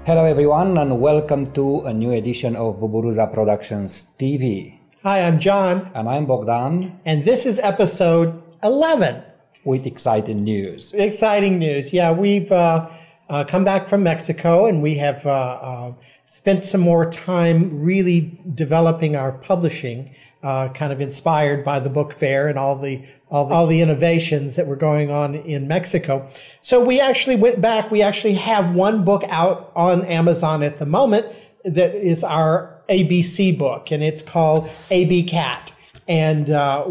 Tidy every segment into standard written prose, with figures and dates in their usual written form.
Hello everyone and welcome to a new edition of Buburuza Productions TV. Hi, I'm John. And I'm Bogdan. And this is episode 11. With exciting news. Exciting news. Yeah, we've come back from Mexico and we have spent some more time really developing our publishing, kind of inspired by the book fair and all the innovations that were going on in Mexico. So we actually went back. We actually have one book out on Amazon at the moment that is our ABC book, and it's called AB Cat. And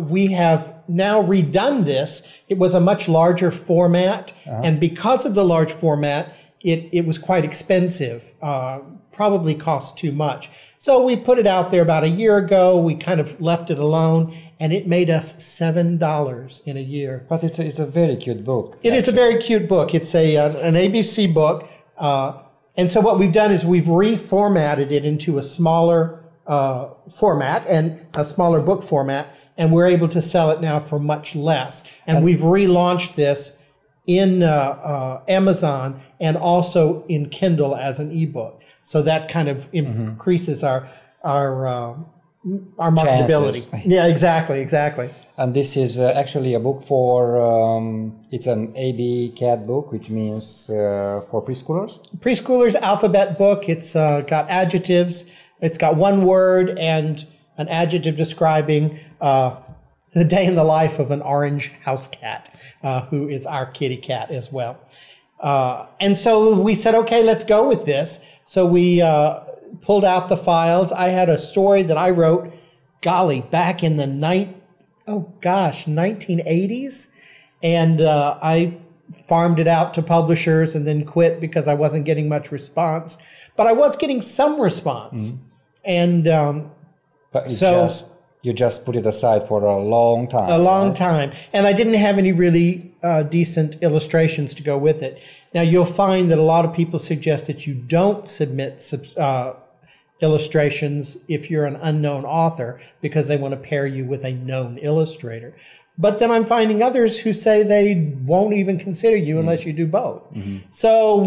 we have now redone this. It was a much larger format, and because of the large format, it was quite expensive, probably cost too much. So we put it out there about a year ago. We kind of left it alone, and it made us $7 in a year. But it's a very cute book. It is a very cute book. It's an ABC book. And so what we've done is we've reformatted it into a smaller format and a smaller book format, and we're able to sell it now for much less. And we've relaunched this in Amazon and also in Kindle as an ebook. So that kind of increases our marketability. Chances. Yeah, exactly. And this is actually a book for, it's an AB Cat book, which means for preschoolers. Preschoolers alphabet book. It's got adjectives. It's got one word and an adjective describing the day in the life of an orange house cat, who is our kitty cat as well. And so we said, okay, let's go with this. So we pulled out the files. I had a story that I wrote, golly, back in the 1980s. And I farmed it out to publishers and then quit because I wasn't getting much response. But I was getting some response. And but you just put it aside for a long time. A long time. And I didn't have any really decent illustrations to go with it. Now, you'll find that a lot of people suggest that you don't submit illustrations if you're an unknown author because they want to pair you with a known illustrator. But then I'm finding others who say they won't even consider you unless you do both. So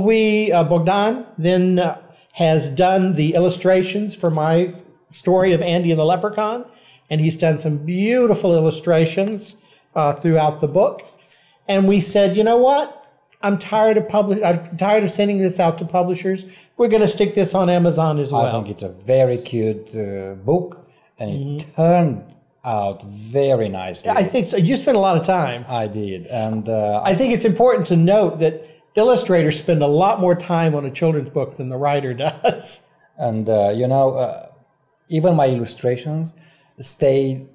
Bogdan then has done the illustrations for my story of Andy and the Leprechaun, and he's done some beautiful illustrations throughout the book. And we said, you know what? I'm tired of sending this out to publishers. We're going to stick this on Amazon as well. I think it's a very cute book, and it turned out very nicely. I think so. You spent a lot of time. I did, and I think it's important to note that illustrators spend a lot more time on a children's book than the writer does. And even my illustrations stayed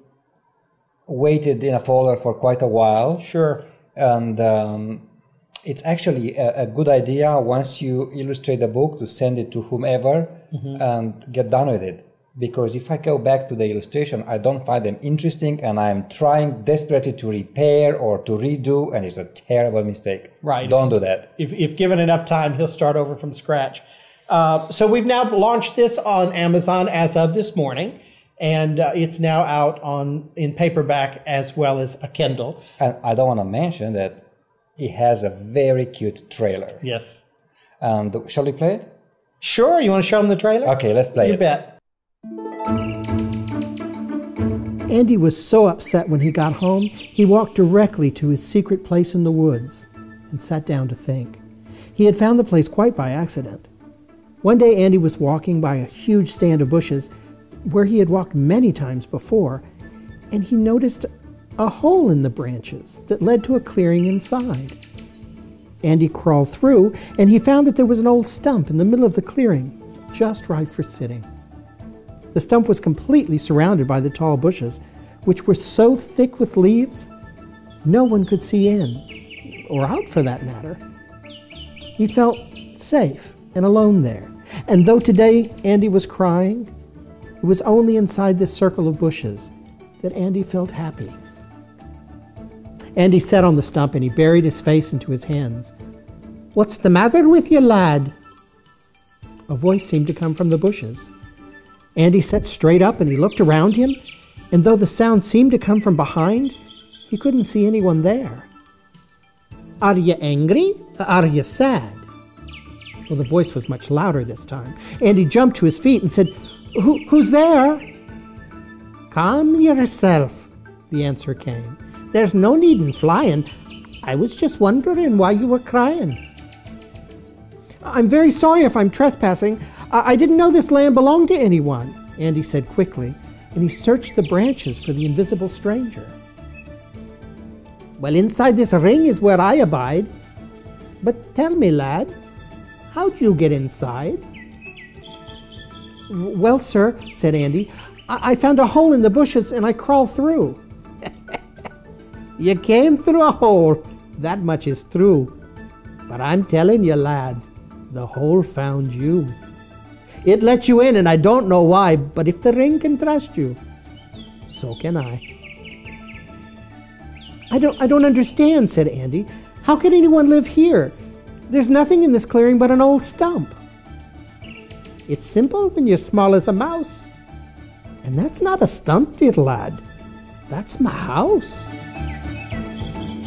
waited in a folder for quite a while. Sure. And it's actually a good idea once you illustrate a book to send it to whomever and get done with it. Because if I go back to the illustration, I don't find them interesting and I'm trying desperately to repair or to redo, and it's a terrible mistake. Right. Don't do that. If given enough time, he'll start over from scratch. So we've now launched this on Amazon as of this morning, and it's now out in paperback as well as a Kindle. And I don't want to mention that it has a very cute trailer. Yes. And shall we play it? Sure. You want to show them the trailer? Okay, let's play it. You bet. Andy was so upset when he got home, he walked directly to his secret place in the woods and sat down to think. He had found the place quite by accident. One day Andy was walking by a huge stand of bushes where he had walked many times before, and he noticed a hole in the branches that led to a clearing inside. Andy crawled through, and he found that there was an old stump in the middle of the clearing, just right for sitting. The stump was completely surrounded by the tall bushes, which were so thick with leaves, no one could see in, or out for that matter. He felt safe and alone there, and though today Andy was crying, it was only inside this circle of bushes that Andy felt happy. Andy sat on the stump and he buried his face into his hands. "What's the matter with you, lad?" A voice seemed to come from the bushes. Andy sat straight up and he looked around him, and though the sound seemed to come from behind, he couldn't see anyone there. "Are you angry or are you sad?" Well, the voice was much louder this time. Andy jumped to his feet and said, Who's there? Calm yourself, the answer came. There's no need in flying. I was just wondering why you were crying. I'm very sorry if I'm trespassing. I didn't know this land belonged to anyone, Andy said quickly, and he searched the branches for the invisible stranger. Well, inside this ring is where I abide. But tell me, lad, how'd you get inside? Well, sir, said Andy, I found a hole in the bushes and I crawled through. You came through a hole, that much is true. But I'm telling you, lad, the hole found you. It let you in and I don't know why, but if the ring can trust you, so can I. I don't understand, said Andy. How can anyone live here? There's nothing in this clearing but an old stump. It's simple when you're small as a mouse. And that's not a stump, dear lad. That's my house.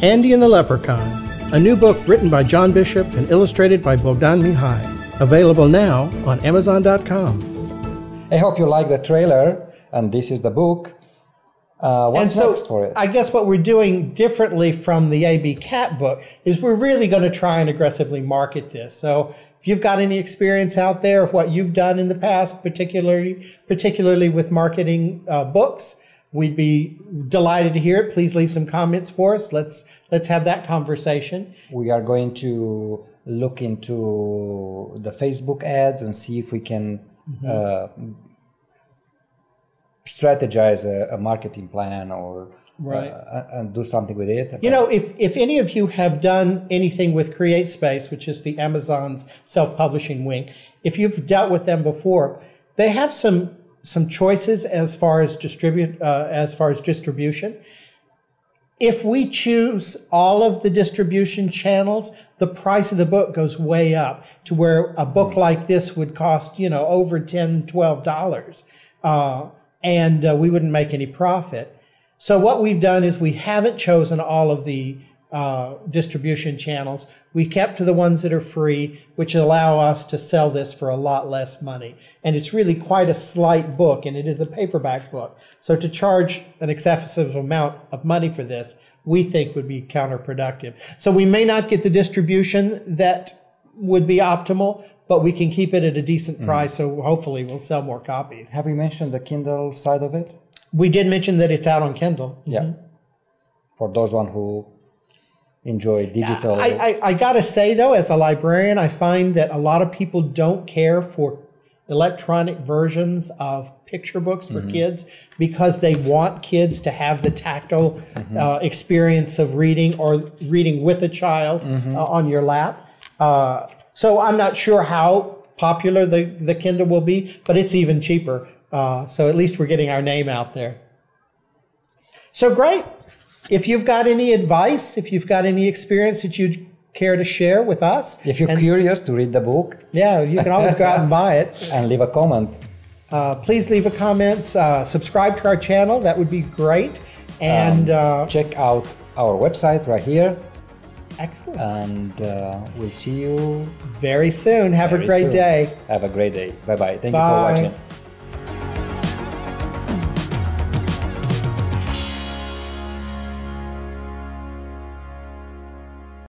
Andy and the Leprechaun, a new book written by John Bishop and illustrated by Bogdan Mihai. Available now on Amazon.com. I hope you like the trailer, and this is the book. What's next for it? I guess what we're doing differently from the A.B. Cat book is we're really going to try and aggressively market this. So if you've got any experience out there of what you've done in the past, particularly with marketing books, we'd be delighted to hear it. Please leave some comments for us. Let's have that conversation. We are going to look into the Facebook ads and see if we can strategize a marketing plan or and do something with it. You know, if any of you have done anything with CreateSpace, which is the Amazon's self-publishing wing, if you've dealt with them before, they have some choices as far as distribution. If we choose all of the distribution channels, the price of the book goes way up to where a book like this would cost, you know, over $10, $12. And we wouldn't make any profit. So what we've done is we haven't chosen all of the distribution channels. We kept to the ones that are free, which allow us to sell this for a lot less money. And it's really quite a slight book, and it is a paperback book. So to charge an excessive amount of money for this, we think would be counterproductive. So we may not get the distribution that would be optimal, but we can keep it at a decent price, so hopefully we'll sell more copies. Have we mentioned the Kindle side of it? We did mention that it's out on Kindle. Yeah. For those one who enjoy digital. I gotta say though, as a librarian, I find that a lot of people don't care for electronic versions of picture books for kids because they want kids to have the tactile experience of reading or reading with a child on your lap. So I'm not sure how popular the Kindle will be, but it's even cheaper. So at least we're getting our name out there. So great. If you've got any advice, if you've got any experience that you'd care to share with us. If you're curious to read the book. Yeah, you can always go out and buy it. And leave a comment. Please leave a comment. Subscribe to our channel. That would be great. And check out our website right here. Excellent. And we'll see you very soon. Have a great day. Have a great day. Bye-bye. Thank you for watching.